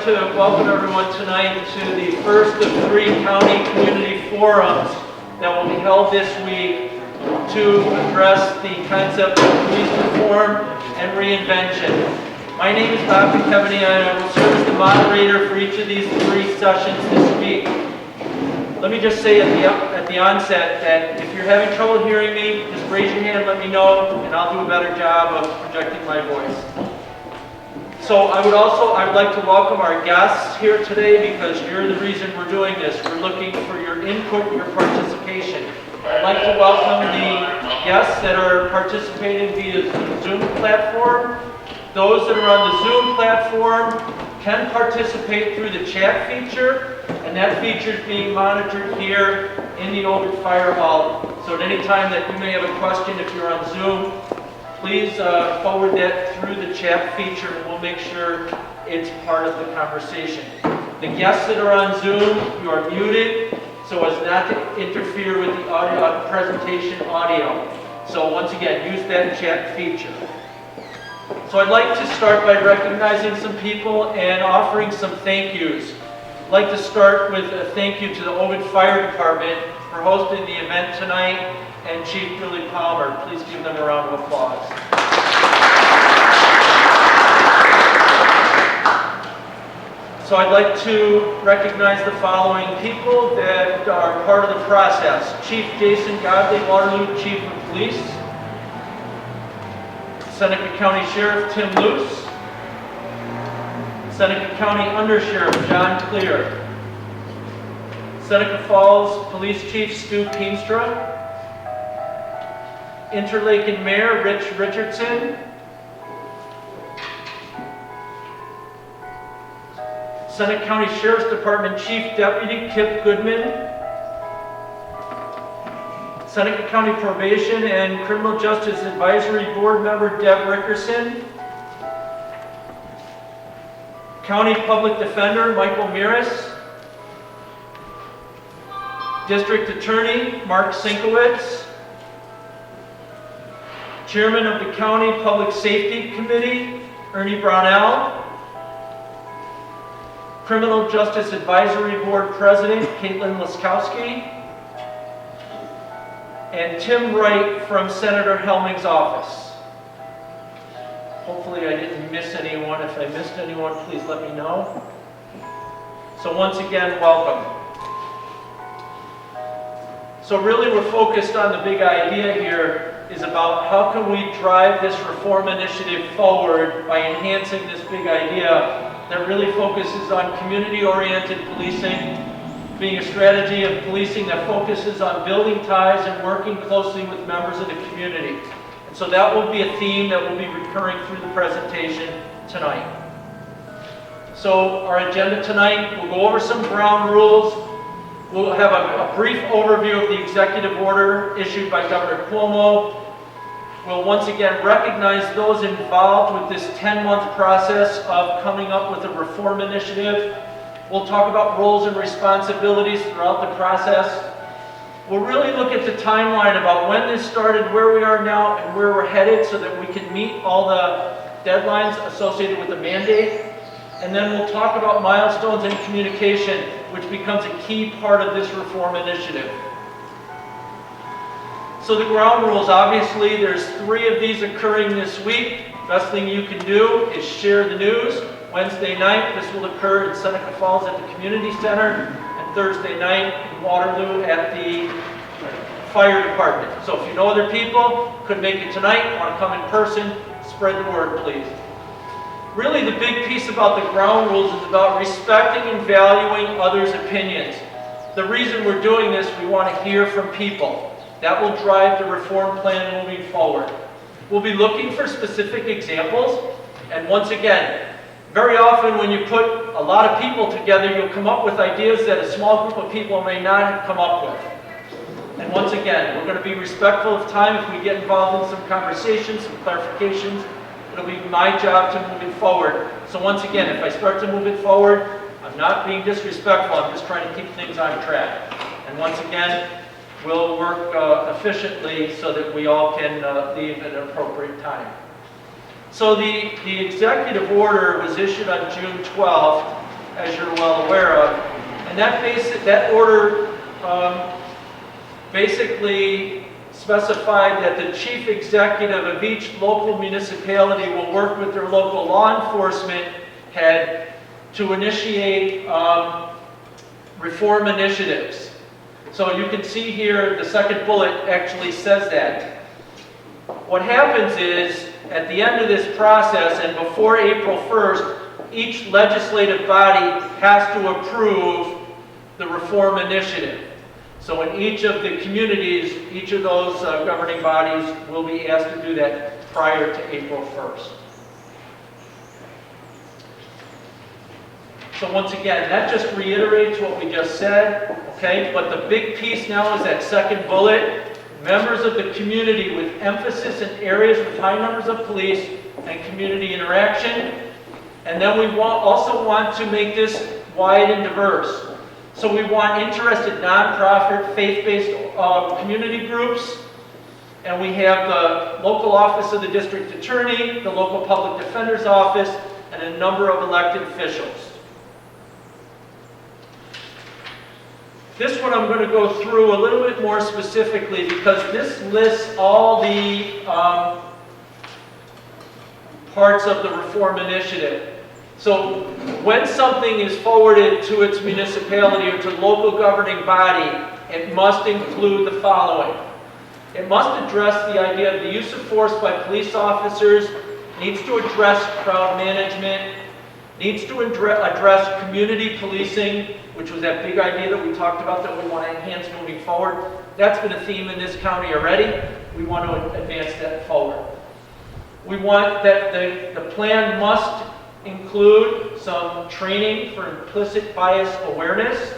to welcome everyone tonight to the first of 3 county community forums that will be held this week to address the concept of police reform and reinvention. My name is Bob Kevany, and I will serve as the moderator for each of these 3 sessions this week. Let me just say at the onset that if you're having trouble hearing me, just raise your hand, let me know, and I'll do a better job of projecting my voice. So I would like to welcome our guests here today because you're the reason we're doing this. We're looking for your input and your participation. I'd like to welcome the guests that are participating via the Zoom platform. Those that are on the Zoom platform can participate through the chat feature, and that feature is being monitored here in the Ovid Fire Hall. So at any time that you may have a question, if you're on Zoom, please forward that through the chat feature, and we'll make sure it's part of the conversation. The guests that are on Zoom, you are muted so as not to interfere with the audio, presentation audio. So once again, use that chat feature. So I'd like to start by recognizing some people and offering some thank yous. I'd like to start with a thank you to the Ovid Fire Department for hosting the event tonight, and Chief Billy Palmer. Please give them a round of applause. So I'd like to recognize the following people that are part of the process. Chief Jason Godley, Waterloo Chief of Police. Seneca County Sheriff Tim Luce. Seneca County Under Sheriff John Clear. Seneca Falls Police Chief Stu Keenstra. Interlaken Mayor Rich Richardson. Seneca County Sheriff's Department Chief Deputy Kip Goodman. Seneca County Probation and Criminal Justice Advisory Board Member Deb Rickerson. County Public Defender Michael Miras. District Attorney Mark Sinkowitz. Chairman of the County Public Safety Committee, Ernie Brownell. Criminal Justice Advisory Board President, Caitlin Laskowski. And Tim Wright from Senator Helming's office. Hopefully I didn't miss anyone. If I missed anyone, please let me know. So once again, welcome. So really we're focused on the big idea here is about how can we drive this reform initiative forward by enhancing this big idea that really focuses on community-oriented policing, being a strategy of policing that focuses on building ties and working closely with members of the community. And so that will be a theme that will be recurring through the presentation tonight. So our agenda tonight, we'll go over some ground rules. We'll have a brief overview of the executive order issued by Governor Cuomo. We'll once again recognize those involved with this 10-month process of coming up with a reform initiative. We'll talk about roles and responsibilities throughout the process. We'll really look at the timeline about when this started, where we are now, and where we're headed so that we can meet all the deadlines associated with the mandate. And then we'll talk about milestones and communication, which becomes a key part of this reform initiative. So the ground rules, obviously, there's 3 of these occurring this week. Best thing you can do is share the news. Wednesday night, this will occur in Seneca Falls at the Community Center, and Thursday night in Waterloo at the Fire Department. So if you know other people, couldn't make it tonight, want to come in person, spread the word, please. Really, the big piece about the ground rules is about respecting and valuing others' opinions. The reason we're doing this, we want to hear from people. That will drive the reform plan moving forward. We'll be looking for specific examples, and once again, very often when you put a lot of people together, you'll come up with ideas that a small group of people may not have come up with. And once again, we're going to be respectful of time. If we get involved in some conversations, some clarifications, it'll be my job to move it forward. So once again, if I start to move it forward, I'm not being disrespectful, I'm just trying to keep things on track. And once again, we'll work efficiently so that we all can leave at an appropriate time. So the executive order was issued on June 12th, as you're well aware of. And that order basically specified that the chief executive of each local municipality will work with their local law enforcement head to initiate reform initiatives. So you can see here, the second bullet actually says that. What happens is, at the end of this process and before April 1st, each legislative body has to approve the reform initiative. So in each of the communities, each of those governing bodies will be asked to do that prior to April 1st. So once again, that just reiterates what we just said, okay? But the big piece now is that second bullet. Members of the community with emphasis in areas with high numbers of police and community interaction. And then we also want to make this wide and diverse. So we want interested nonprofit, faith-based community groups. And we have the local office of the district attorney, the local public defender's office, and a number of elected officials. This one I'm going to go through a little bit more specifically because this lists all the parts of the reform initiative. So when something is forwarded to its municipality or to local governing body, it must include the following. It must address the idea of the use of force by police officers, needs to address crowd management, needs to address community policing, which was that big idea that we talked about that we want to enhance moving forward. That's been a theme in this county already. We want to advance that forward. We want that the plan must include some training for implicit bias awareness.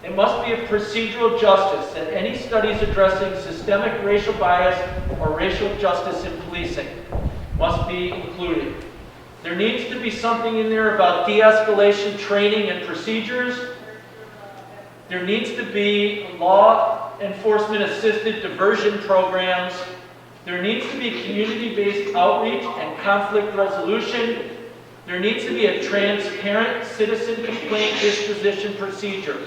It must be a procedural justice, that any studies addressing systemic racial bias or racial justice in policing must be included. There needs to be something in there about de-escalation training and procedures. There needs to be law enforcement assisted diversion programs. There needs to be community-based outreach and conflict resolution. There needs to be a transparent citizen complaint disposition procedure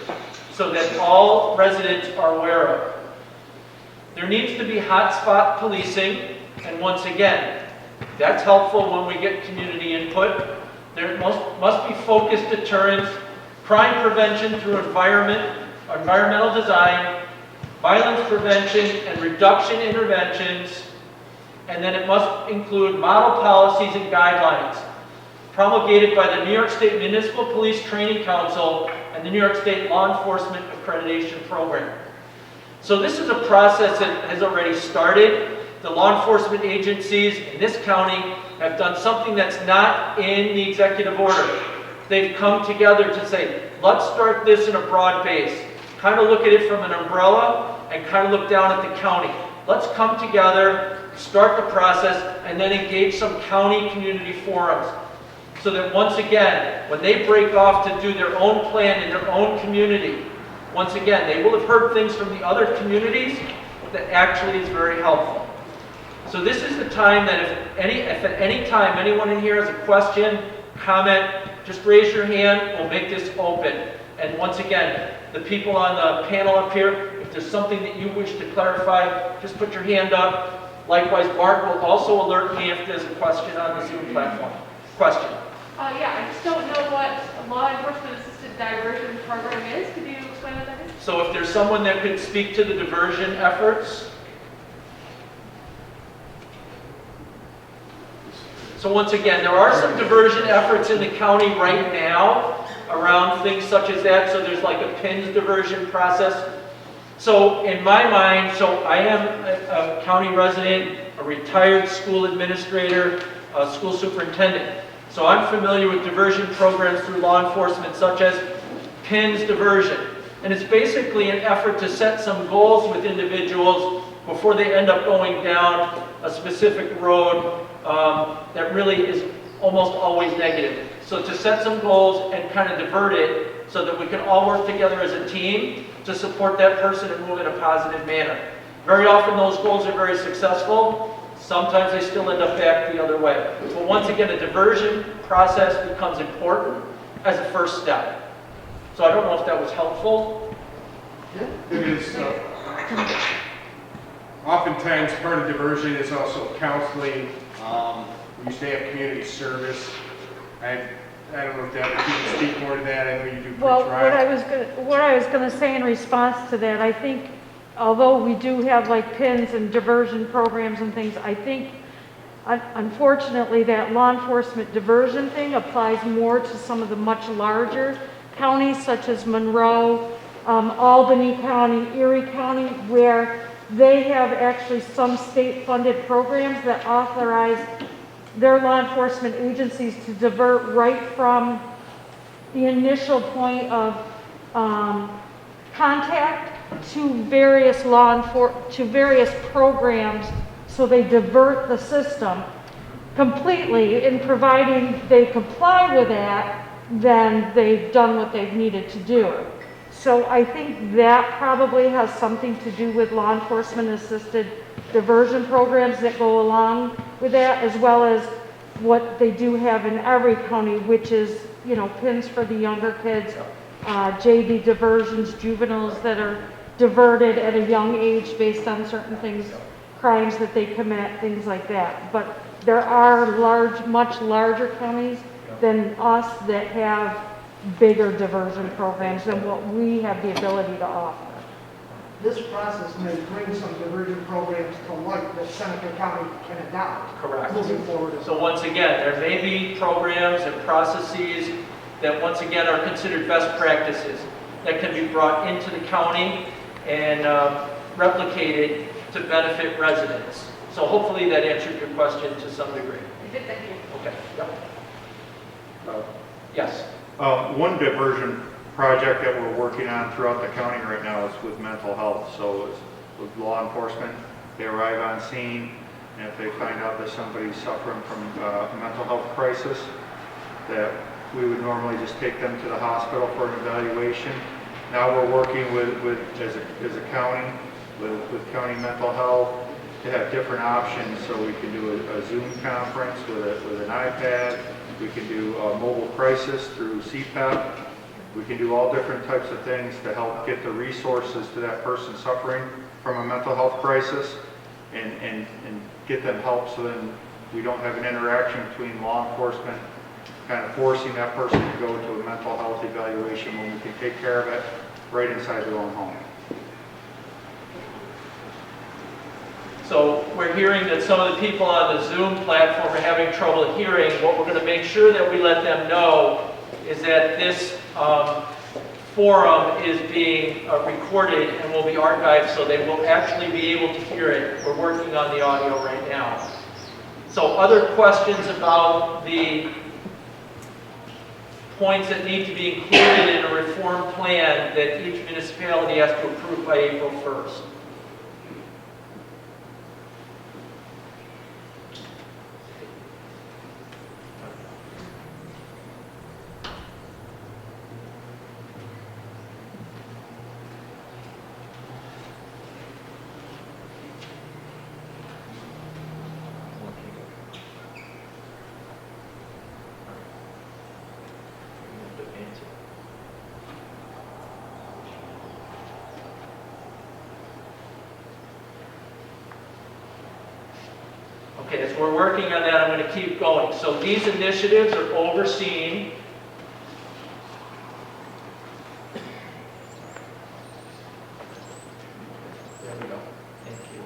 so that all residents are aware of. There needs to be hotspot policing, and once again, that's helpful when we get community input. There must be focused deterrence, crime prevention through environmental design, violence prevention and reduction interventions, and then it must include model policies and guidelines promulgated by the New York State Municipal Police Training Council and the New York State Law Enforcement Accreditation Program. So this is a process that has already started. The law enforcement agencies in this county have done something that's not in the executive order. They've come together to say, let's start this in a broad base. Kind of look at it from an umbrella and kind of look down at the county. Let's come together, start the process, and then engage some county community forums. So that once again, when they break off to do their own plan in their own community, once again, they will have heard things from the other communities that actually is very helpful. So this is the time that if at any time anyone in here has a question, comment, just raise your hand, we'll make this open. And once again, the people on the panel up here, if there's something that you wish to clarify, just put your hand up. Likewise, Mark will also alert me if there's a question on the Zoom platform. Question? Yeah, I just don't know what a law enforcement assisted diversion program is. Could you explain what that is? So if there's someone that could speak to the diversion efforts. So once again, there are some diversion efforts in the county right now around things such as that. So there's like a PINS diversion process. So in my mind, so I am a county resident, a retired school administrator, a school superintendent. So I'm familiar with diversion programs through law enforcement such as PINS diversion. And it's basically an effort to set some goals with individuals before they end up going down a specific road that really is almost always negative. So to set some goals and kind of divert it so that we can all work together as a team to support that person and move in a positive manner. Very often those goals are very successful. Sometimes they still end up back the other way. But once again, a diversion process becomes important as a first step. So I don't know if that was helpful. It is, oftentimes part of diversion is also counseling. We used to have community service. I don't know if that, if you can speak more to that. I know you do Well, pre-trial. what I was gonna say in response to that, I think, although we do have like PINs and diversion programs and things, I think, unfortunately, that law enforcement diversion thing applies more to some of the much larger counties, such as Monroe, Albany County, Erie County, where they have actually some state-funded programs that authorize their law enforcement agencies to divert right from the initial point of contact to various programs, so they divert the system completely. In providing they comply with that, then they've done what they've needed to do. So I think that probably has something to do with law enforcement assisted diversion programs that go along with that, as well as what they do have in every county, which is, you know, PINs for the younger kids, JV diversions, juveniles that are diverted at a young age based on certain things, crimes that they commit, things like that. But there are much larger counties than us that have bigger diversion programs than what we have the ability to offer. This process may bring some diversion programs to light that Seneca County can adopt. Correct. Moving forward. So once again, there may be programs and processes that once again are considered best practices that can be brought into the county and replicated to benefit residents. So hopefully that answered your question to some degree. I did, thank you. Okay. Yep. Yes. One diversion project that we're working on throughout the county right now is with mental health. So it's with law enforcement. They arrive on scene, and if they find out that somebody's suffering from a mental health crisis, that we would normally just take them to the hospital for an evaluation. Now we're working as a county with county mental health to have different options. So we can do a Zoom conference with an iPad. We can do a mobile crisis through CPAP. We can do all different types of things to help get the resources to that person suffering from a mental health crisis and get them help, so then we don't have an interaction between law enforcement kind of forcing that person to go to a mental health evaluation when we can take care of it right inside their own home. So we're hearing that some of the people on the Zoom platform are having trouble hearing. What we're going to make sure that we let them know is that this forum is being recorded and will be archived, so they will actually be able to hear it. We're working on the audio right now. So other questions about the points that need to be included in a reform plan that each municipality has to approve by April 1st? Okay, as we're working on that, I'm going to keep going. So these initiatives are overseen There we go. Thank you.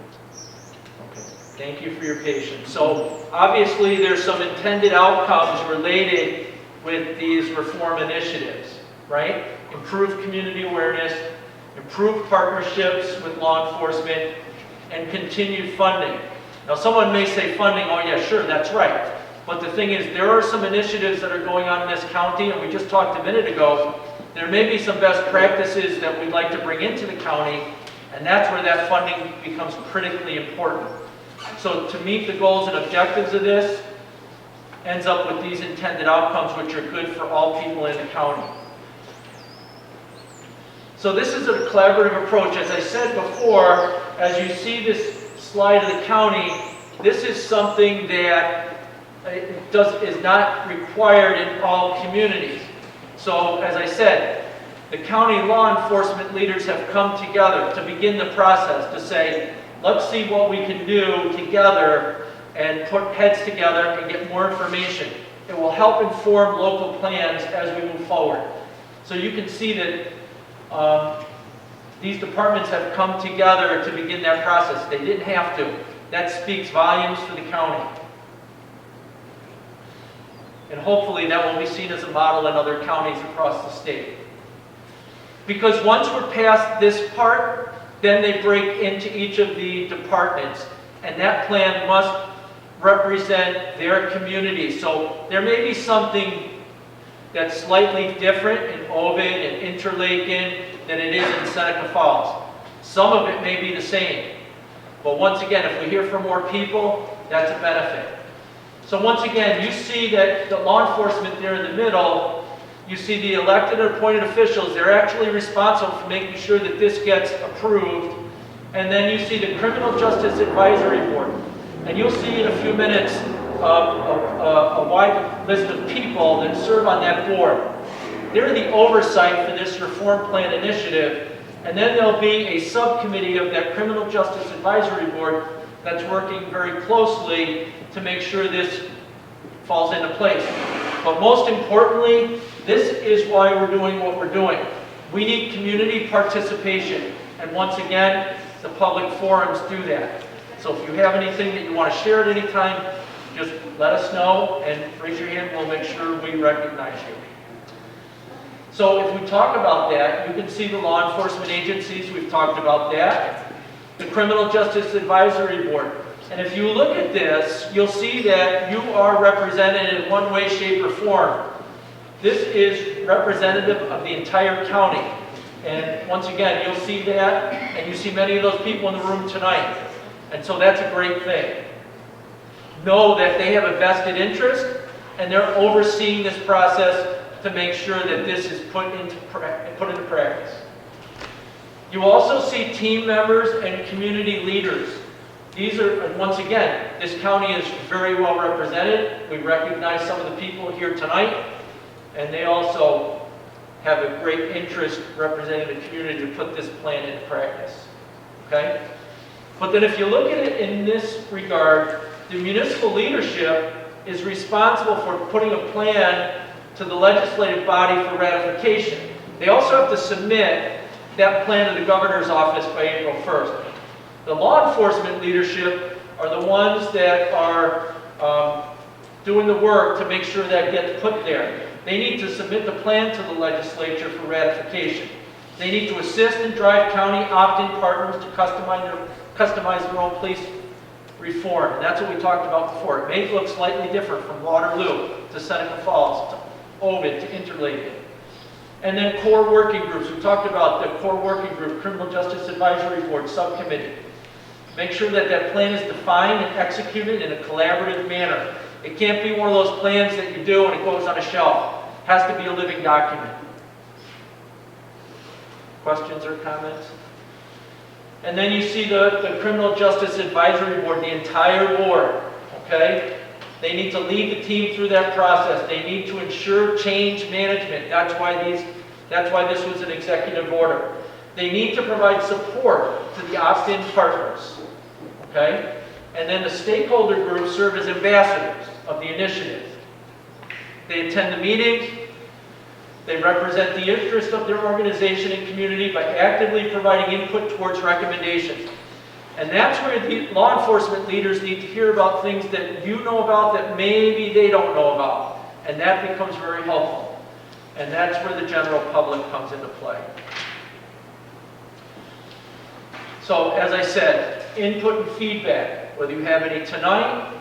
Okay. Thank you for your patience. So obviously there's some intended outcomes related with these reform initiatives, right? Improved community awareness, improved partnerships with law enforcement, and continued funding. Now someone may say funding, oh yeah, sure, that's right. But the thing is, there are some initiatives that are going on in this county, and we just talked a minute ago, there may be some best practices that we'd like to bring into the county, and that's where that funding becomes critically important. So to meet the goals and objectives of this, ends up with these intended outcomes, which are good for all people in the county. So this is a collaborative approach. As I said before, as you see this slide of the county, this is something that is not required in all communities. So, as I said, the county law enforcement leaders have come together to begin the process to say, let's see what we can do together and put heads together and get more information. It will help inform local plans as we move forward. So you can see that these departments have come together to begin that process. They didn't have to. That speaks volumes for the county. And hopefully that will be seen as a model in other counties across the state. Because once we're past this part, then they break into each of the departments. And that plan must represent their community. So there may be something that's slightly different in Ovid and Interlaken than it is in Seneca Falls. Some of it may be the same. But once again, if we hear from more people, that's a benefit. So once again, you see that the law enforcement there in the middle, you see the elected or appointed officials, they're actually responsible for making sure that this gets approved. And then you see the Criminal Justice Advisory Board. And you'll see in a few minutes a wide list of people that serve on that board. They're the oversight for this reform plan initiative. And then there'll be a subcommittee of that Criminal Justice Advisory Board that's working very closely to make sure this falls into place. But most importantly, this is why we're doing what we're doing. We need community participation. And once again, the public forums do that. So if you have anything that you want to share at any time, just let us know and raise your hand. We'll make sure we recognize you. So if we talk about that, you can see the law enforcement agencies. We've talked about that. The Criminal Justice Advisory Board. And if you look at this, you'll see that you are represented in one way, shape, or form. This is representative of the entire county. And once again, you'll see that, and you see many of those people in the room tonight. And so that's a great thing. Know that they have a vested interest, and they're overseeing this process to make sure that this is put into practice. You also see team members and community leaders. These are, and once again, this county is very well represented. We recognize some of the people here tonight, and they also have a great interest representing the community to put this plan into practice. Okay? But then if you look at it in this regard, the municipal leadership is responsible for putting a plan to the legislative body for ratification. They also have to submit that plan to the governor's office by April 1st. The law enforcement leadership are the ones that are doing the work to make sure that gets put there. They need to submit the plan to the legislature for ratification. They need to assist and drive county opt-in partners to customize their own police reform. And that's what we talked about before. It may look slightly different from Waterloo to Seneca Falls, to Ovid, to Interlaken. And then core working groups. We talked about the core working group, Criminal Justice Advisory Board Subcommittee. Make sure that that plan is defined and executed in a collaborative manner. It can't be one of those plans that you do and it goes on a shelf. It has to be a living document. Questions or comments? And then you see the Criminal Justice Advisory Board, the entire board, okay? They need to lead the team through that process. They need to ensure change management. That's why this was an executive order. They need to provide support to the opt-in partners, okay? And then the stakeholder groups serve as ambassadors of the initiative. They attend the meetings. They represent the interest of their organization and community by actively providing input towards recommendations. And that's where the law enforcement leaders need to hear about things that you know about that maybe they don't know about. And that becomes very helpful. And that's where the general public comes into play. So, as I said, input and feedback, whether you have any tonight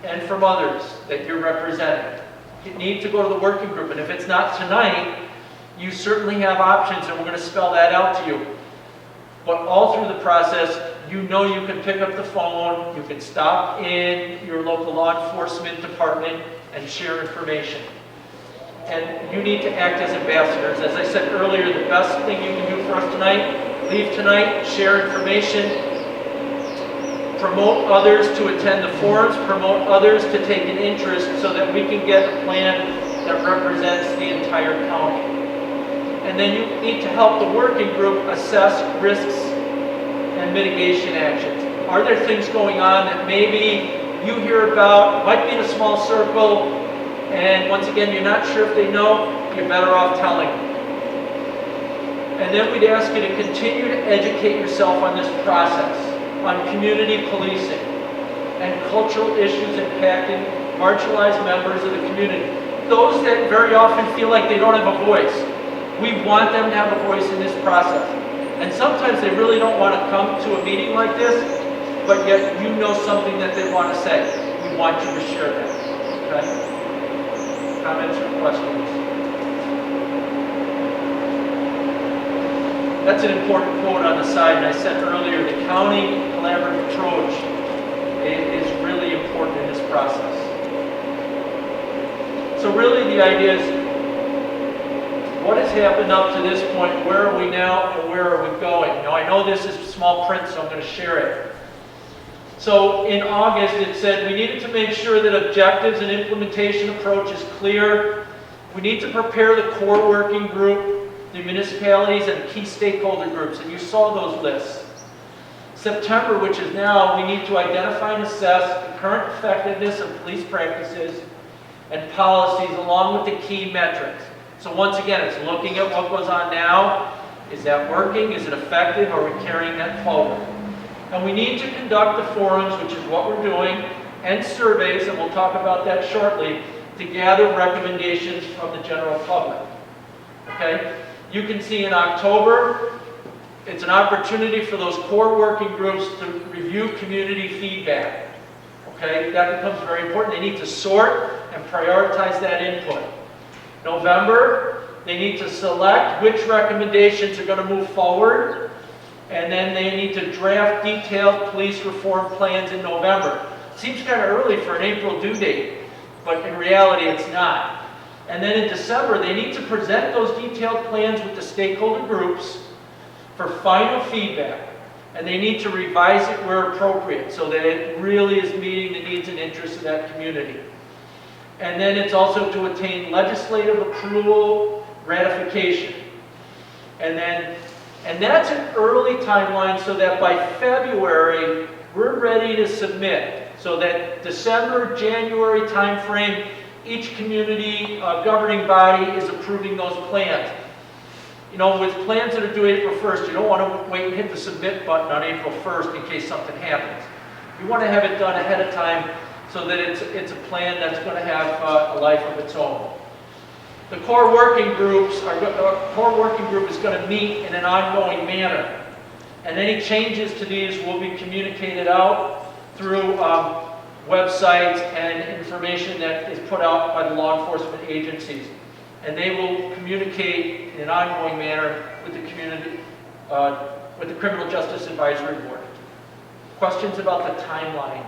and from others that you're representing. You need to go to the working group, and if it's not tonight, you certainly have options, and we're going to spell that out to you. But all through the process, you know you can pick up the phone, you can stop in your local law enforcement department and share information. And you need to act as ambassadors. As I said earlier, the best thing you can do for us tonight, leave tonight, share information, promote others to attend the forums, promote others to take an interest so that we can get a plan that represents the entire county. And then you need to help the working group assess risks and mitigation actions. Are there things going on that maybe you hear about, might be in a small circle, and once again, you're not sure if they know, you're better off telling them. And then we'd ask you to continue to educate yourself on this process, on community policing and cultural issues impacting marginalized members of the community. Those that very often feel like they don't have a voice. We want them to have a voice in this process. And sometimes they really don't want to come to a meeting like this, but yet you know something that they want to say. We want you to share that. Okay? Comments or questions? That's an important quote on the side, and I said earlier, the county collaborative approach is really important in this process. So really the idea is, what has happened up to this point? Where are we now and where are we going? Now I know this is small print, so I'm going to share it. So in August it said we needed to make sure that objectives and implementation approach is clear. We need to prepare the core working group, the municipalities and key stakeholder groups, and you saw those lists. September, which is now, we need to identify and assess the current effectiveness of police practices and policies along with the key metrics. So once again, it's looking at what goes on now. Is that working? Is it effective? Are we carrying that forward? And we need to conduct the forums, which is what we're doing, and surveys, and we'll talk about that shortly, to gather recommendations from the general public. Okay? You can see in October, it's an opportunity for those core working groups to review community feedback. Okay? That becomes very important. They need to sort and prioritize that input. November, they need to select which recommendations are going to move forward, and then they need to draft detailed police reform plans in November. Seems kind of early for an April due date, but in reality it's not. And then in December, they need to present those detailed plans with the stakeholder groups for final feedback, and they need to revise it where appropriate so that it really is meeting the needs and interests of that community. And then it's also to attain legislative approval, ratification. And that's an early timeline so that by February, we're ready to submit. So that December, January timeframe, each community governing body is approving those plans. You know, with plans that are due April 1st, you don't want to wait and hit the submit button on April 1st in case something happens. You want to have it done ahead of time so that it's a plan that's going to have a life of its own. The core working group is going to meet in an ongoing manner, and any changes to these will be communicated out through websites and information that is put out by the law enforcement agencies, and they will communicate in an ongoing manner with the community, with the Criminal Justice Advisory Board. Questions about the timeline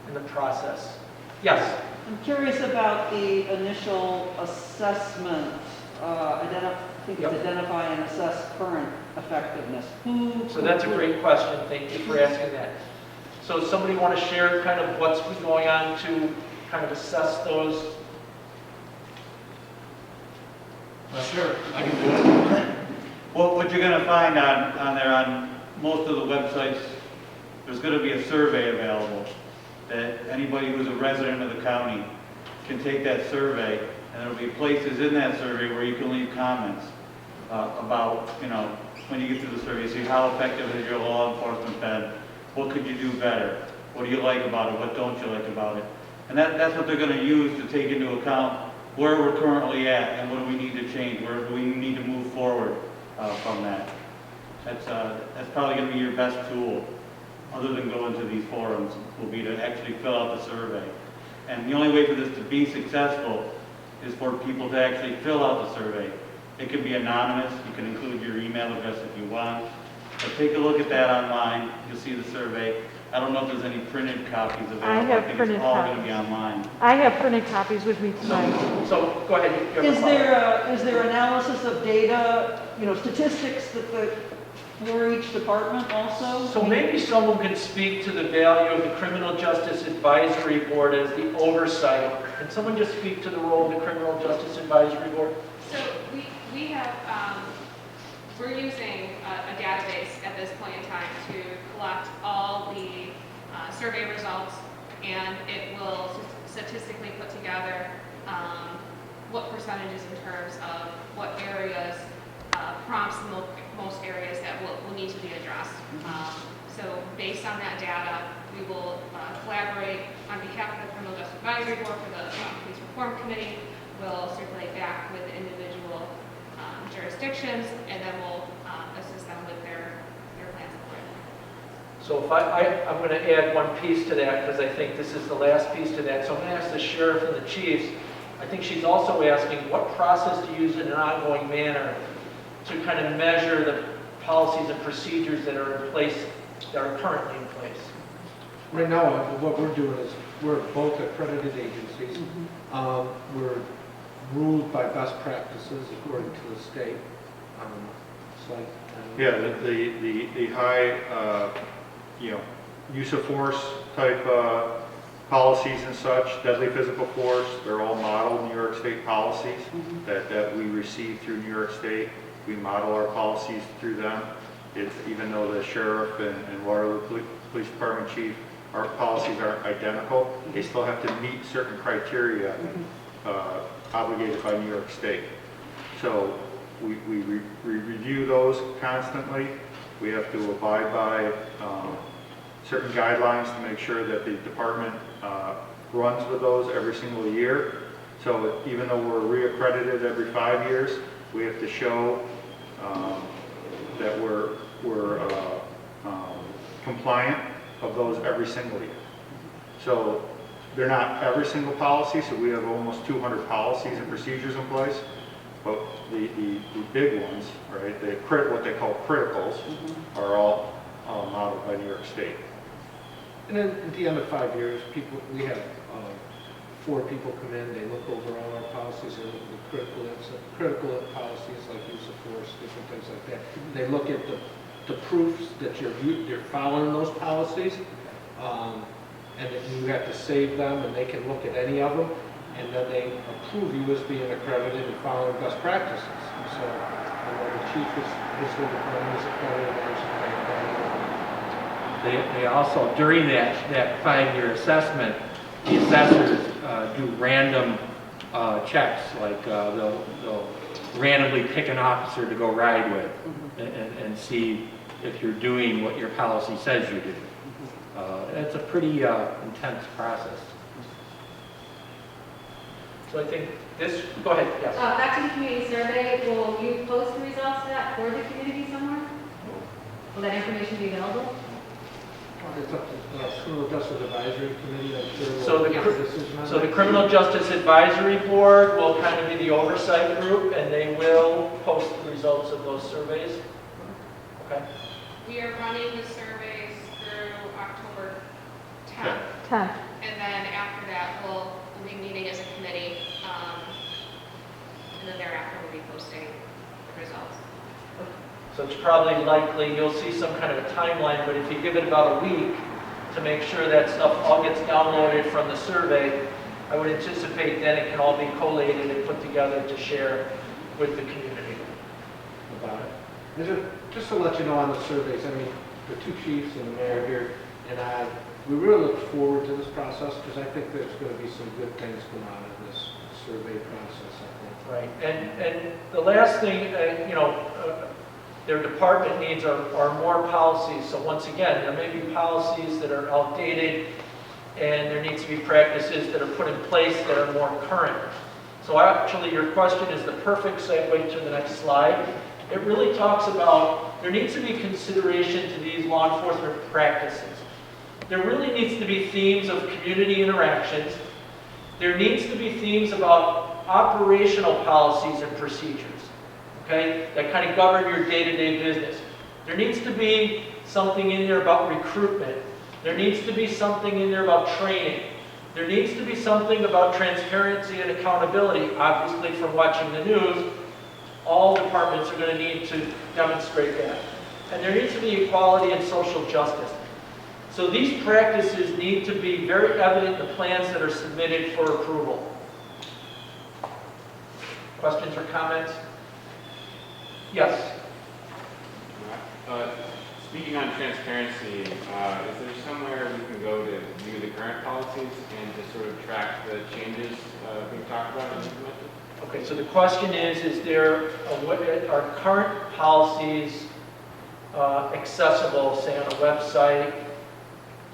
in the process? Yes. I'm curious about the initial assessment, I think it's identify and assess current effectiveness. So that's a great question. Thank you for asking that. So somebody want to share kind of what's been going on to kind of assess those? Sure, I can do it. Well, what you're going to find on there, on most of the websites, there's going to be a survey available that anybody who's a resident of the county can take that survey, and there'll be places in that survey where you can leave comments about, you know, when you get through the survey, see how effective has your law enforcement been, what could you do better, what do you like about it, what don't you like about it. And that's what they're going to use to take into account where we're currently at and what do we need to change, where do we need to move forward from that. That's probably going to be your best tool, other than going to these forums, will be to actually fill out the survey. And the only way for this to be successful is for people to actually fill out the survey. It can be anonymous, you can include your email address if you want, but take a look at that online, you'll see the survey. I don't know if there's any printed copies available. I have think printed it's all copies. going to be online. I have printed copies with me tonight. So go ahead. You have a Is follow-up. there analysis of data, you know, statistics that the for each department also? So maybe someone can speak to the value of the Criminal Justice Advisory Board as the oversight. Can someone just speak to the role of the Criminal Justice Advisory Board? So we have, we're using a database at this point in time to collect all the survey results, and it will statistically put together what percentages in terms of what areas prompts most areas that will need to be addressed. So based on that data, we will collaborate on behalf of the Criminal Justice Advisory Board for the Police Reform Committee. We'll circulate back with the individual jurisdictions, and then we'll assist them with their plans accordingly. So if I'm going to add one piece to that, because I think this is the last piece to that. So I'm going to ask the sheriff and the chiefs. I think she's also asking what process to use in an ongoing manner to kind of measure the policies and procedures that are in place, that are currently in place. Right now, what we're doing is we're both accredited agencies. We're ruled by best practices according to the state. Yeah, the high, use of force type policies and such, deadly physical force, they're all modeled New York State policies that we receive through New York State. We model our policies through them. Even though the sheriff and Waterloo Police Department chief, our policies aren't identical, they still have to meet certain criteria obligated by New York State. So we review those constantly. We have to abide by certain guidelines to make sure that the department runs with those every single year. So even though we're reaccredited every 5 years, we have to show that we're compliant of those every single year. So they're not every single policy, so we have almost 200 policies and procedures in place. But the big ones, right, what they call criticals, are all modeled by New York State. And then at the end of 5 years, we have 4 people come in, they look over all our policies, they look at the critical policies like use of force, different things like that. They look at the proofs that you're following those policies, and that you have to save them, and they can look at any of them, and then they approve you as being accredited and following best practices. So, the chief his department is accredited, ours is accredited. They also, during that 5-year assessment, the assessors do random checks, like they'll randomly pick an officer to go ride with and see if you're doing what your policy says you do. It's a pretty intense process. So I think this, go ahead, yes. Back to the community survey, will you post the results of that for the community somewhere? Will that information be available? It's up to the Criminal Justice Advisory Committee, I'm sure. So the Criminal Justice Advisory Board will kind of be the oversight group, and they will post the results of those surveys. Okay. We are running the surveys through October 10th. 10. And then after that, we'll be meeting as a committee, and then thereafter we'll be posting the results. So it's probably likely you'll see some kind of a timeline, but if you give it about a week to make sure that stuff all gets downloaded from the survey, I would anticipate then it can all be collated and put together to share with the community about it. And just to let you know on the surveys, I mean, the 2 chiefs and the mayor here and I, we really look forward to this process because I think there's going to be some good things come out of this survey process, I think. Right, and the last thing, their department needs are more policies. So once again, there may be policies that are outdated, and there needs to be practices that are put in place that are more current. So actually, your question is the perfect segue to the next slide. It really talks about there needs to be consideration to these law enforcement practices. There really needs to be themes of community interactions. There needs to be themes about operational policies and procedures, okay, that kind of govern your day-to-day business. There needs to be something in there about recruitment. There needs to be something in there about training. There needs to be something about transparency and accountability. Obviously, from watching the news, all departments are going to need to demonstrate that. and there needs to be equality and social justice. So these practices need to be very evident in the plans that are submitted for approval. Questions or comments? Yes. Speaking on transparency, is there somewhere we can go to view the current policies and to sort of track the changes being talked about and implemented? Okay, so the question is there are current policies accessible, say on a website?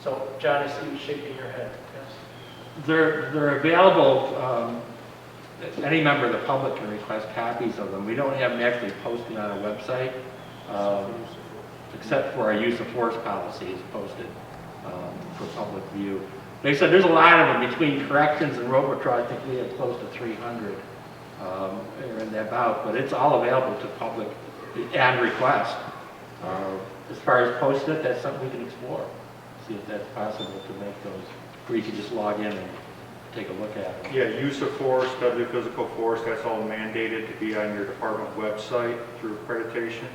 So, John, I see you shaking your head. Yes. They're available. Any member of the public can request copies of them. We don't have them actually posted on a website, except for our use of force policy is posted for public view. Like I said, there's a lot of them between corrections and road patrol. I think we have close to 300 in that bout, but it's all available to public and request. As far as post it, that's something we can explore. See if that's possible to make those, where you can just log in and take a look at it. Yeah, use of force, deadly physical force, that's all mandated to be on your department website through accreditation.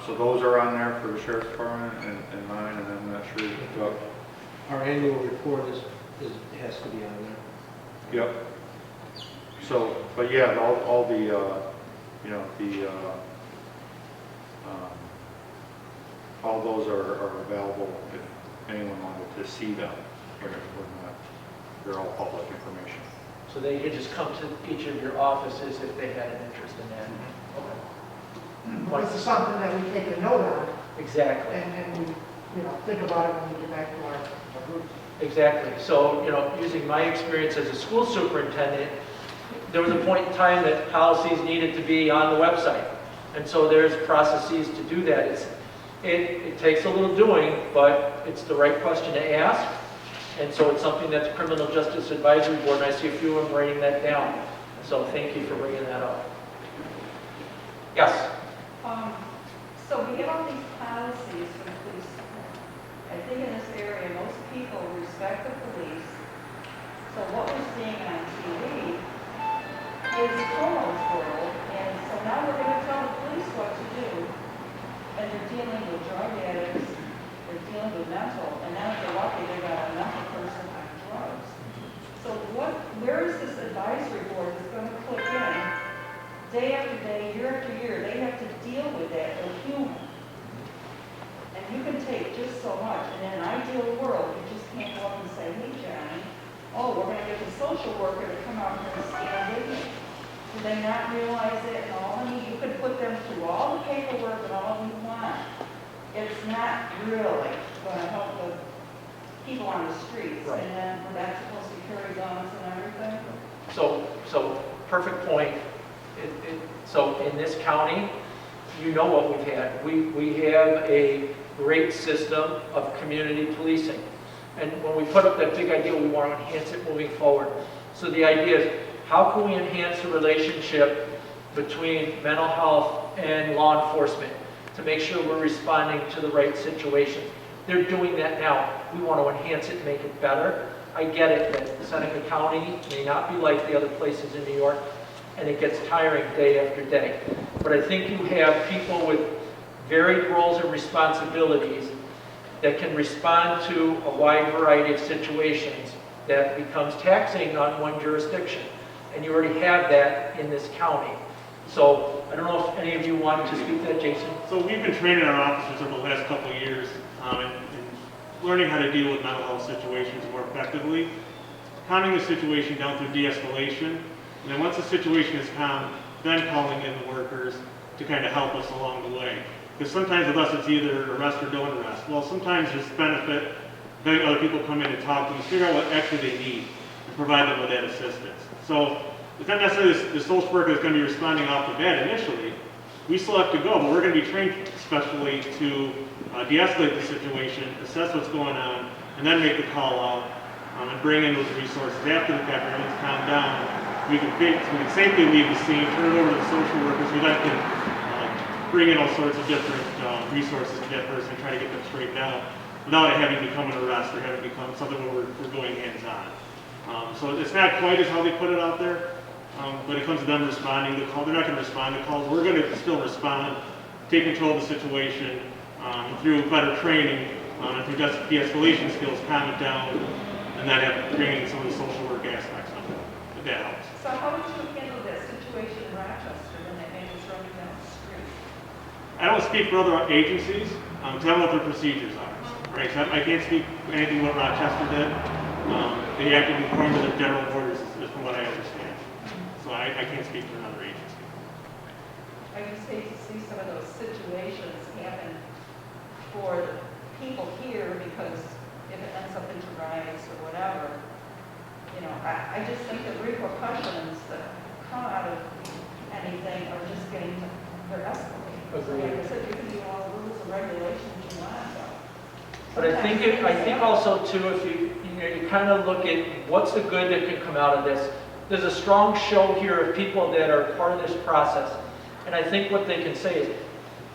So those are on there for the sheriff's department and mine, and I'm not sure. Our annual report has to be on there. Yep. So, but yeah, all the, you know, all those are available if anyone wanted to see them. They're all public information. So they could just come to each of your offices if they had an interest in that. Okay. This is something that we take a note on, Exactly. and we, think about it when we get back to our groups. Exactly. So, using my experience as a school superintendent, there was a point in time that policies needed to be on the website. And so there's processes to do that. It takes a little doing, but it's the right question to ask. And so it's something that the Criminal Justice Advisory Board, and I see a few of them writing that down. So thank you for bringing that up. Yes? So we have all these policies for the police department. I think in this area, most people respect the police. So what we're seeing on TV is Cuomo's world, and so now we're going to tell the police what to do. And they're dealing with drug addicts, they're dealing with mental, and now if they're lucky, they got a mental person on drugs. So where is this advisory board that's going to click in? Day after day, year after year, they have to deal with that. They're human. And you can take just so much. And in an ideal world, you just can't go up and say, hey, Johnny, we're going to get the social worker to come out here and stand with you. Do they not realize that? And all you can put them through all the paperwork and all you want. It's not really going to help the people on the streets. Right. And then we're not supposed to carry guns and everything. So perfect point. So in this county, you know what we've had. We have a great system of community policing. And when we put up that big idea, we want to enhance it moving forward. So the idea is, how can we enhance the relationship between mental health and law enforcement to make sure we're responding to the right situations? They're doing that now. We want to enhance it and make it better. I get it that Seneca County may not be like the other places in New York, and it gets tiring day after day. But I think you have people with varied roles and responsibilities that can respond to a wide variety of situations that becomes taxing on one jurisdiction. And you already have that in this county. So I don't know if any of you wanted to speak to that, Jason? So we've been training our officers over the last couple of years in learning how to deal with mental health situations more effectively, calming the situation down through de-escalation. And then once the situation is calm, then calling in the workers to kind of help us along the way. Because sometimes with us, it's either arrest or don't arrest. Well, sometimes there's benefit letting other people come in and talk to them, figure out what actually they need, and provide them with that assistance. So it's not necessarily the social worker that's going to be responding off the bat initially. We still have to go, but we're going to be trained specially to de-escalate the situation, assess what's going on, and then make the call out and bring in those resources after the fact, when everyone's calmed down. We can safely leave the scene, turn it over to the social workers who then can bring in all sorts of different resources to that person and try to get them straightened out without it having become an arrest or having become something where we're going hands-on. So it's not quite as how they put it out there. When it comes to them responding to the call, they're not going to respond to calls. We're going to still respond take control of the situation through better training and through de-escalation skills, calm it down, and then have training in some of the social work aspects of it. That helps. So how would you handle that situation in Rochester when that man was running down the street? I don't speak for other agencies, because I don't know what their procedures are. Right, so I can't speak anything what Rochester did. They acted according to their general orders, is from what I understand. So I can't speak for another agency. I just hate to see some of those situations happen for the people here, because if it ends up into riots or whatever, you know, I just think the repercussions that come out of anything are just getting, they're escalating. Like I said, you can do all the rules and regulations you want, But I think also too, if you kind of look at what's the good that can come out of this. There's a strong show here of people that are part of this process. And I think what they can say is,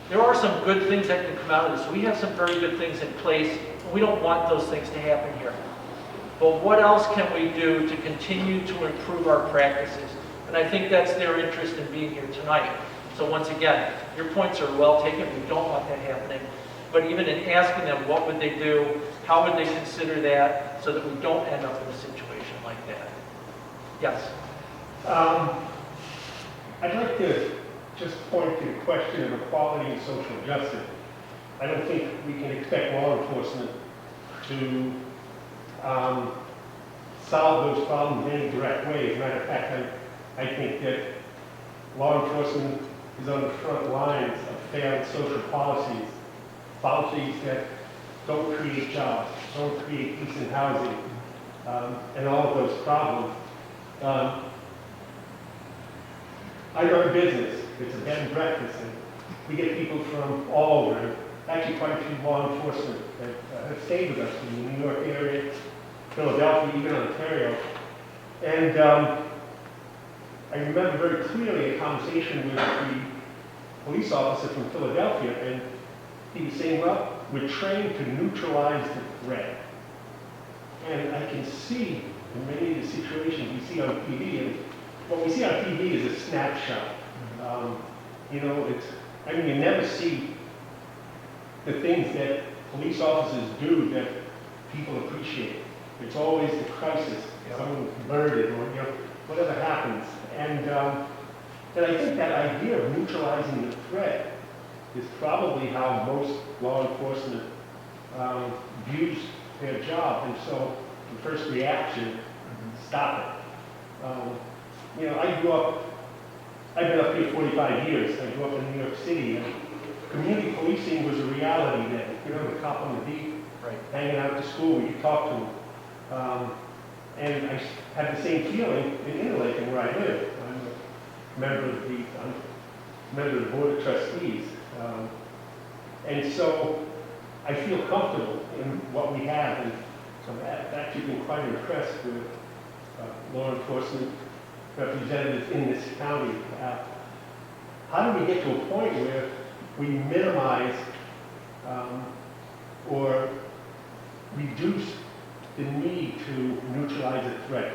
there are some good things that can come out of this. We have some very good things in place. We don't want those things to happen here. But what else can we do to continue to improve our practices? And I think that's their interest in being here tonight. So once again, your points are well taken. We don't want that happening. But even in asking them what would they do, how would they consider that, so that we don't end up in a situation like that. Yes? I'd like to just point to the question of equality and social justice. I don't think we can expect law enforcement to solve those problems in any direct way. As a matter of fact, I think that law enforcement is on the front lines of failed social policies that don't create jobs, don't create decent housing, and all of those problems. I run a business. It's a bed and breakfast, and we get people from all over. Actually, quite a few law enforcement that have stayed with us from the New York area, Philadelphia, even Ontario. And I remember very clearly a conversation with the police officer from Philadelphia, and he was saying, well, we're trained to neutralize the threat. And I can see in many of the situations we see on TV, and what we see on TV is a snapshot. You know, you never see the things that police officers do that people appreciate. It's always the crisis, someone's murdered, or whatever happens. And I think that idea of neutralizing the threat is probably how most law enforcement views their job. And so the first reaction, stop it. I've been up here 45 years. I grew up in New York City, and community policing was a reality then. The cop on the beat, hanging out at the school, you talk to him. And I had the same feeling in Interlaken, where I live. I'm a member of the Board of Trustees. And so I feel comfortable in what we have, and I've actually been quite impressed with law enforcement representatives in this county. How do we get to a point where we minimize or reduce the need to neutralize a threat?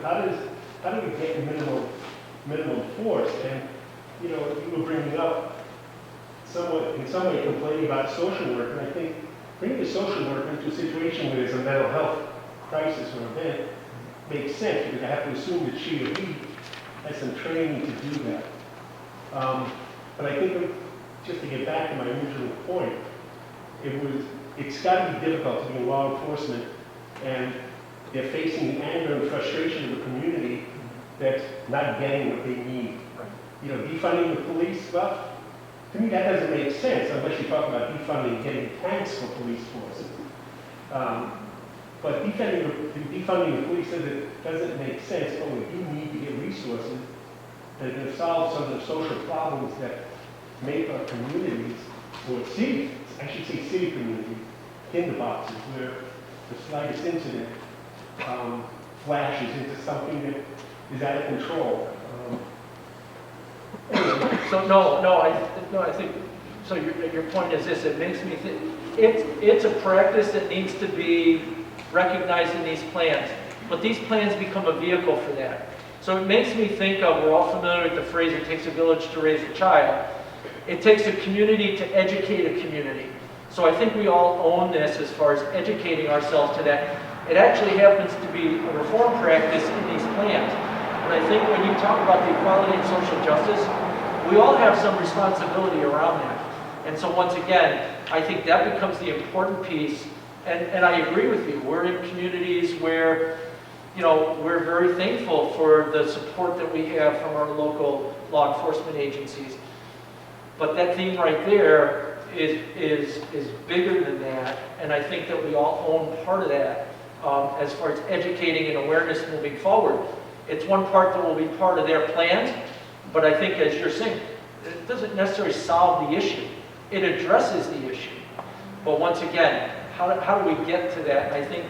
How do we get minimum force? And you were bringing up in some way complaining about social work, and I think bringing a social worker into a situation where there's a mental health crisis or event makes sense, because I have to assume that she or he has some training to do that. But I think, just to get back to my original point, it's got to be difficult to be in law enforcement, and they're facing the anger and frustration of the community that's not getting what they need. Defunding the police, well, to me that doesn't make sense unless you talk about defunding, getting tanks for police forces. But defunding the police doesn't make sense, but we do need to get resources that are going to solve some of the social problems that make our communities, or cities, I should say city communities, tinderboxes, where the slightest incident flashes into something that is out of control. So I think, so your point is this, it makes me think, it's a practice that needs to be recognized in these plans, but these plans become a vehicle for that. So it makes me think of, we're all familiar with the phrase, it takes a village to raise a child. It takes a community to educate a community. So I think we all own this as far as educating ourselves to that. It actually happens to be a reform practice in these plans. And I think when you talk about the equality and social justice, we all have some responsibility around that. And so once again, I think that becomes the important piece. And I agree with you. We're in communities where, you know, we're very thankful for the support that we have from our local law enforcement agencies. But that theme right there is bigger than that. And I think that we all own part of that as far as educating and awareness moving forward. It's one part that will be part of their plans. But I think, as you're saying, it doesn't necessarily solve the issue. It addresses the issue. But once again, how do we get to that? I think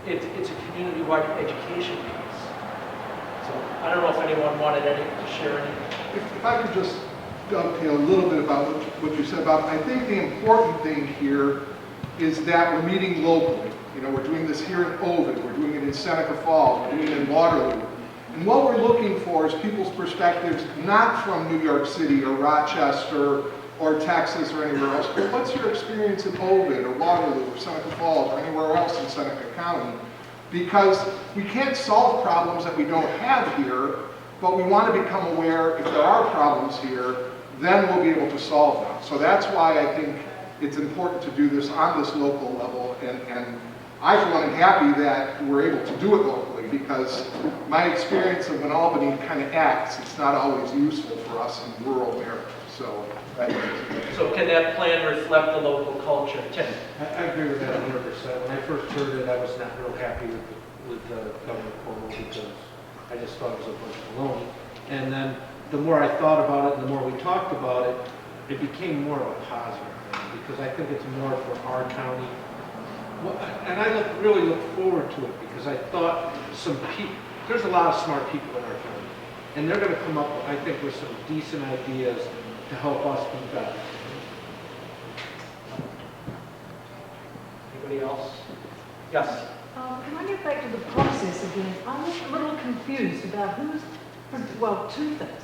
it's a community-wide education piece. So I don't know if anyone wanted to share anything. If I could just dovetail a little bit about what you said about, I think the important thing here is that we're meeting locally. You know, we're doing this here in Ovid, we're doing it in Seneca Falls, we're doing it in Waterloo. And what we're looking for is people's perspectives, not from New York City or Rochester or Texas or anywhere else, but what's your experience in Ovid or Waterloo or Seneca Falls or anywhere else in Seneca County? Because we can't solve problems that we don't have here, but we want to become aware if there are problems here, then we'll be able to solve them. So that's why I think it's important to do this on this local level, and I for one am happy that we're able to do it locally, because my experience of when Albany kind of acts, it's not always useful for us in rural America. So, So can that plan reflect the local culture? Tim? I agree with that 100%. When I first heard it, I was not real happy with Governor Cuomo, because I just thought it was a bunch of baloney. And then the more I thought about it and the more we talked about it, it became more of a positive thing, because I think it's more for our county. Well, and I really look forward to it, because I thought there's a lot of smart people in our county, and they're going to come up, I think, with some decent ideas to help us be better. Anybody else? Yes? Can I get back to the process again? I'm a little confused about well, two things.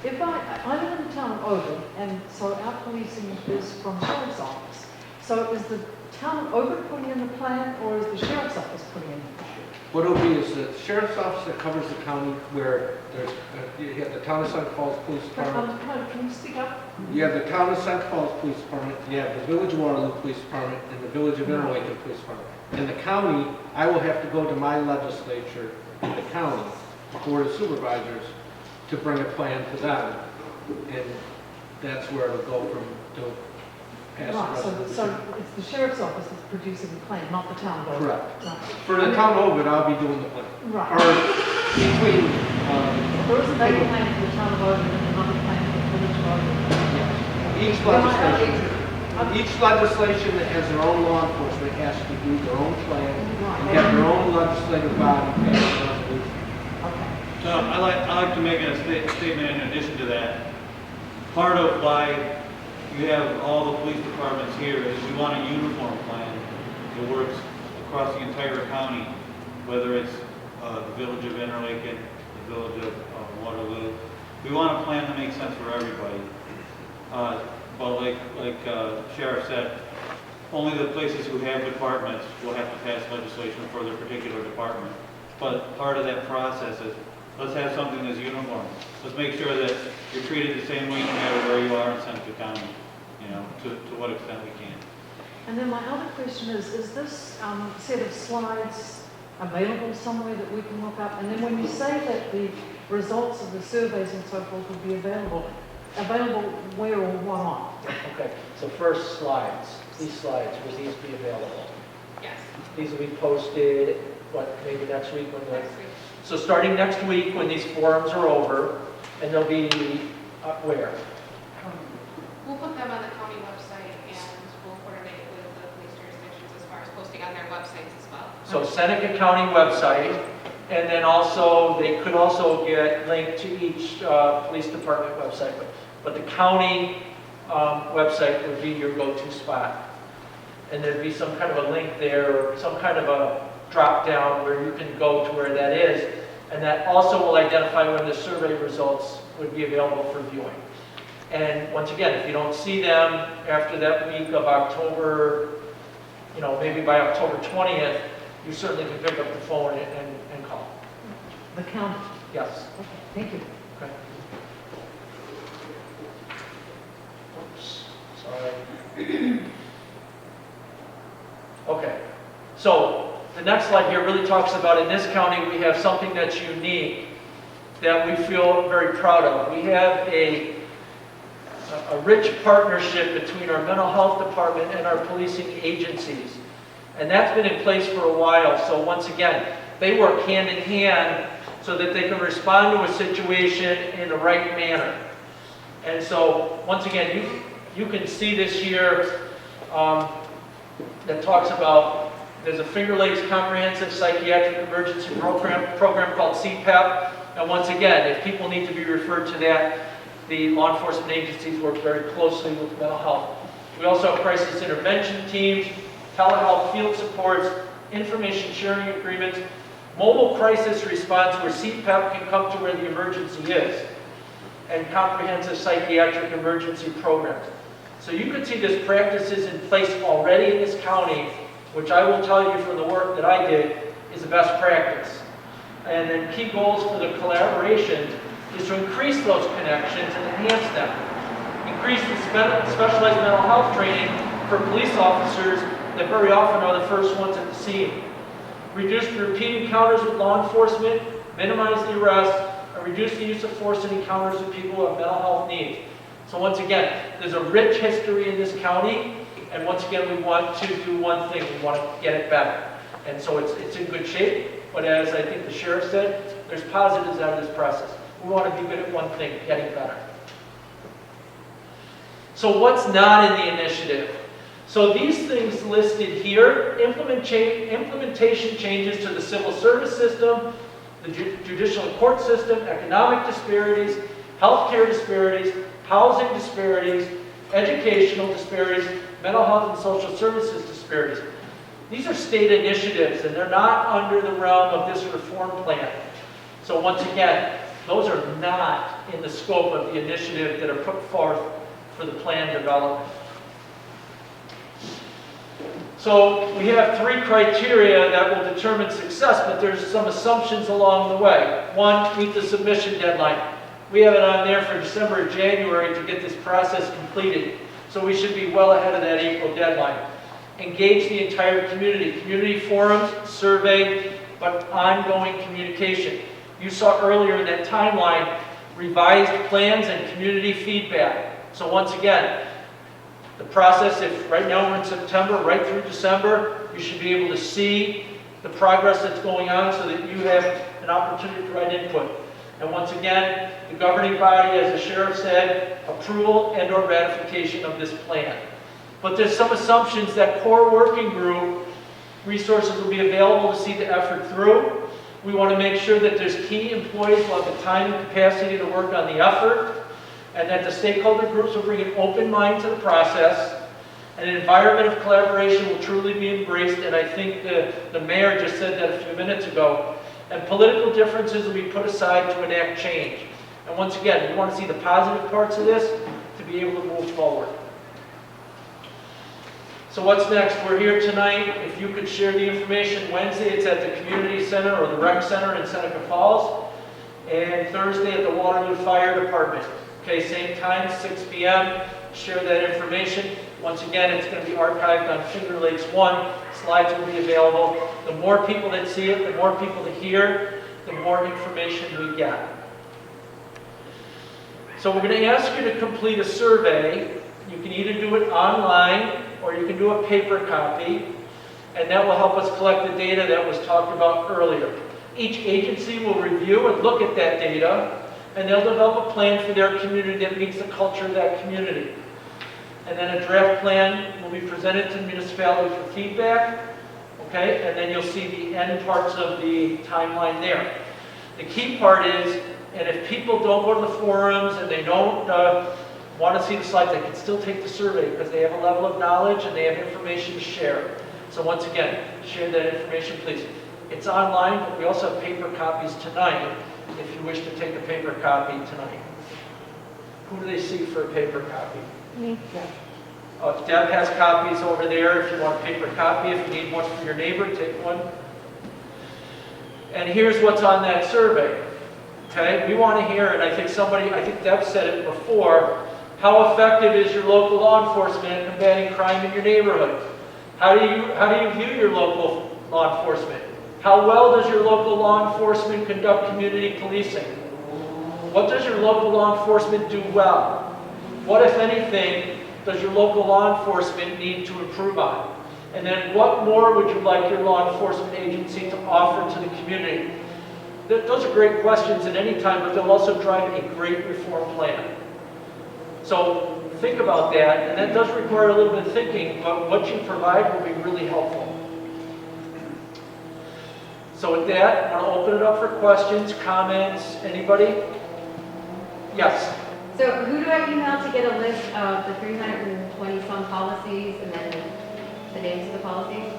If I live in the town of Ovid, and so our policing is from the sheriff's office. So is the town of Ovid putting in the plan, or is the sheriff's office putting in the plan? What it'll be is the sheriff's office that covers the county, where there's, you have the town of Seneca Falls Police Department. Can you speak up? You have the town of Seneca Falls Police Department, you have the Village of Waterloo Police Department, and the Village of Interlaken Police Department. In the county, I will have to go to my legislature in the county, Board of Supervisors, to bring a plan to them. And that's where it'll go from to pass the Right, so it's the sheriff's office that's producing the plan, not the town of Ovid. Correct. Right. For the town of Ovid, I'll be doing the plan. Right. Or between, There is a big plan for the town of Ovid and another plan for the village of Ovid. each legislation that has their own law enforcement has to do their own plan and have their own legislative body pass a resolution. So I like to make a statement in addition to that. Part of why you have all the police departments here is we want a uniform plan that works across the entire county, whether it's the village of Interlaken, the village of Waterloo. We want a plan that makes sense for everybody. But like Sheriff said, only the places who have departments will have to pass legislation for their particular department. But part of that process is, let's have something that's uniform. Let's make sure that you're treated the same way no matter where you are in Seneca County, you know, to what extent we can. And then my other question is this set of slides available somewhere that we can look up? And then when you say that the results of the surveys and so forth will be available where or what on? Okay, so first slides, these slides, will these be available? Yes. These will be posted, what, maybe next week when the... Next week. So starting next week when these forums are over, and they'll be where? We'll put them on the county website and we'll coordinate with the police jurisdictions as far as posting on their websites as well. So Seneca County website, and then also, they could also get linked to each police department website, but the county website would be your go-to spot. And there'd be some kind of a link there, or some kind of a drop down where you can go to where that is, and that also will identify when the survey results would be available for viewing. And once again, if you don't see them after that week of October, maybe by October 20th, you certainly can pick up the phone and call. The county? Yes. Okay, thank you. Okay. Oops, sorry. Okay, so the next slide here really talks about in this county, we have something that's unique that we feel very proud of. We have a rich partnership between our mental health department and our policing agencies. And that's been in place for a while. So once again, they work hand in hand so that they can respond to a situation in the right manner. And so once again, you can see this here that talks about, there's a Finger Lakes Comprehensive Psychiatric Emergency Program called CPEP. And once again, if people need to be referred to that, the law enforcement agencies work very closely with mental health. We also have crisis intervention teams, telehealth field supports, information sharing agreements, mobile crisis response where CPEP can come to where the emergency is, and comprehensive psychiatric emergency programs. So you can see this practice is in place already in this county, which I will tell you from the work that I did is the best practice. And then key goals for the collaboration is to increase those connections and enhance them. Increase the specialized mental health training for police officers that very often are the first ones at the scene. Reduce the repeat encounters with law enforcement, minimize the arrest, and reduce the use of force in encounters with people who have mental health needs. So once again, there's a rich history in this county, and once again, we want to do one thing, we want to get it better. And so it's in good shape, but as I think the sheriff said, there's positives out of this process. We want to be good at one thing, getting better. So what's not in the initiative? So these things listed here, implementation changes to the civil service system, the judicial and court system, economic disparities, healthcare disparities, housing disparities, educational disparities, mental health and social services disparities. These are state initiatives and they're not under the realm of this reform plan. So once again, those are not in the scope of the initiative that are put forth for the plan development. So we have 3 criteria that will determine success, but there's some assumptions along the way. 1, meet the submission deadline. We have it on there for December or January to get this process completed. So we should be well ahead of that April deadline. Engage the entire community. Community forums, survey, but ongoing communication. You saw earlier in that timeline, revised plans and community feedback. So once again, the process, if right now we're in September, right through December, you should be able to see the progress that's going on so that you have an opportunity to write input. And once again, the governing body, as the sheriff said, approval and or ratification of this plan. But there's some assumptions that core working group resources will be available to see the effort through. We want to make sure that there's key employees who have the time and capacity to work on the effort, and that the stakeholder groups will bring an open mind to the process. An environment of collaboration will truly be embraced, and I think the mayor just said that a few minutes ago. And political differences will be put aside to enact change. And once again, we want to see the positive parts of this to be able to move forward. So what's next? We're here tonight. If you could share the information, Wednesday it's at the community center or the rec center in Seneca Falls, and Thursday at the Waterloo Fire Department. Okay, same time, 6 p.m. Share that information. Once again, it's going to be archived on Finger Lakes 1. Slides will be available. The more people that see it, the more people that hear, the more information we get. So we're going to ask you to complete a survey. You can either do it online or you can do a paper copy, and that will help us collect the data that was talked about earlier. Each agency will review and look at that data, and they'll develop a plan for their community that meets the culture of that community. And then a draft plan will be presented to the municipality for feedback, okay? And then you'll see the end parts of the timeline there. The key part is, and if people don't go to the forums and they don't want to see the slides, they can still take the survey because they have a level of knowledge and they have information to share. So once again, share that information, please. It's online, but we also have paper copies tonight if you wish to take a paper copy tonight. Who do they see for a paper copy? Me. Deb has copies over there if you want a paper copy. If you need one for your neighbor, take one. And here's what's on that survey. Okay, we want to hear, and I think Deb said it before, how effective is your local law enforcement in combating crime in your neighborhood? How do you view your local law enforcement? How well does your local law enforcement conduct community policing? What does your local law enforcement do well? What, if anything, does your local law enforcement need to improve on? And then what more would you like your law enforcement agency to offer to the community? Those are great questions at any time, but they'll also drive a great reform plan. So think about that, and that does require a little bit of thinking, but what you provide will be really helpful. So with that, I want to open it up for questions, comments, anybody? Yes? So who do I email to get a list of the 320 some policies and then the names of the policies?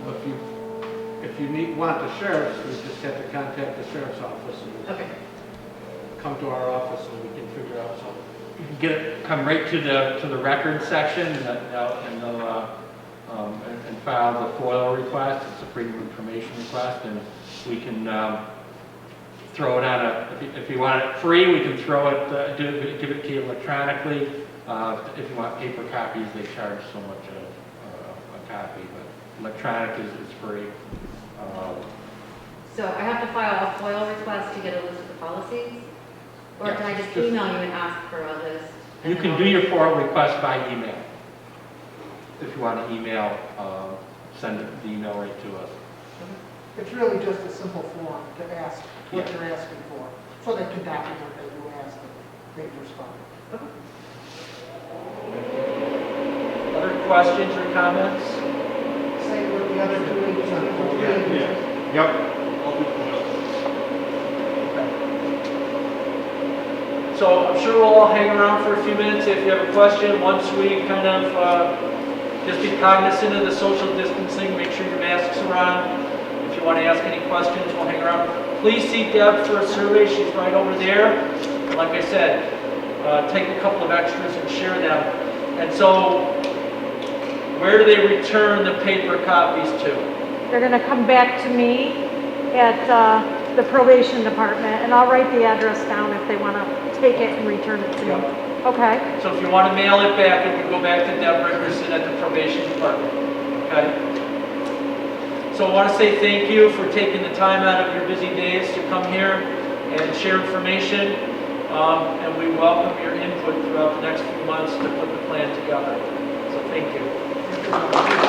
Well, if you want the sheriffs, we just have to contact the sheriff's office and Okay. come to our office and we can figure out something. You can come right to the records section and they'll file the FOIL request. It's a freedom of information request, and we can throw it on if you want it free, we can throw it, give it to you electronically. If you want paper copies, they charge so much a copy, but electronic is free. So I have to file a FOIL request to get a list of the policies? Or can I just email you and ask for a list? You can do your FOIL request by email. If you want to email, send the email right to us. It's really just a simple form to ask what you're asking for, so they can document that you asked and they respond. Other questions or comments? Same with the other two agencies. Yep. So I'm sure we'll all hang around for a few minutes if you have a question. Once we kind of just be cognizant of the social distancing, make sure your masks are on. If you want to ask any questions, we'll hang around. Please see Deb for a survey. She's right over there. Like I said, take a couple of extras and share them. And so, where do they return the paper copies to? They're going to come back to me at the probation department, and I'll write the address down if they want to take it and return it to me. Okay? So if you want to mail it back, it can go back to Deb Rickerson at the probation department. Okay? So I want to say thank you for taking the time out of your busy days to come here and share information. And we welcome your input throughout the next few months to put the plan together. So thank you.